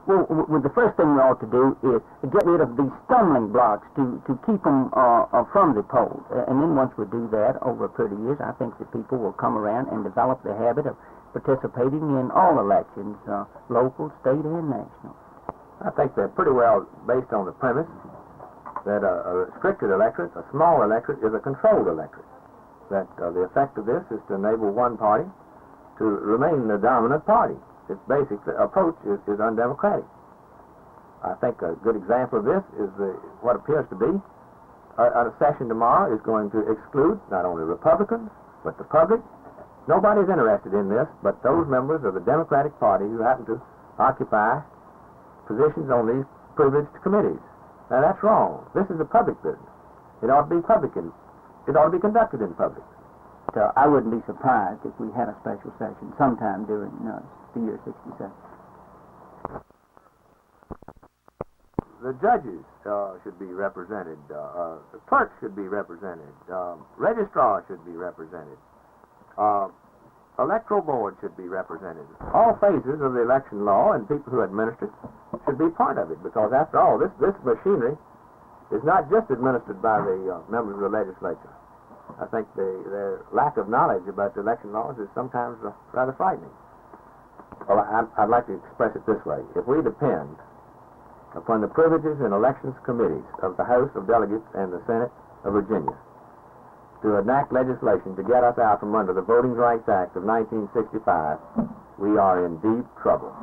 Well, the first thing we ought to do is get rid of these stumbling blocks to keep them from the polls. And then once we do that, over 30 years, I think that people will come around and develop the habit of participating in all elections, local, state, and national. I think they're pretty well based on the premise that a restricted electorate, a small electorate, is a controlled electorate. That the effect of this is to enable one party to remain the dominant party. Its basic approach is undemocratic. I think a good example of this is what appears to be a session tomorrow is going to exclude not only Republicans, but the public. Nobody's interested in this but those members of the Democratic Party who happen to occupy positions on these privileged committees. Now that's wrong. This is a public business. It ought to be public, and it ought to be conducted in public. I wouldn't be surprised if we had a special session sometime during the year 67. The judges should be represented. The clerks should be represented. Registrars should be represented. Electoral board should be represented. All phases of the election law and people who administer it should be part of it, because after all, this machinery is not just administered by the members of the legislature. I think their lack of knowledge about the election laws is sometimes rather frightening. Well, I'd like to express it this way. If we depend upon the privileges and elections committees of the House of Delegates and the Senate of Virginia to enact legislation to get us out from under the Voting Rights Act of 1965, we are in deep trouble.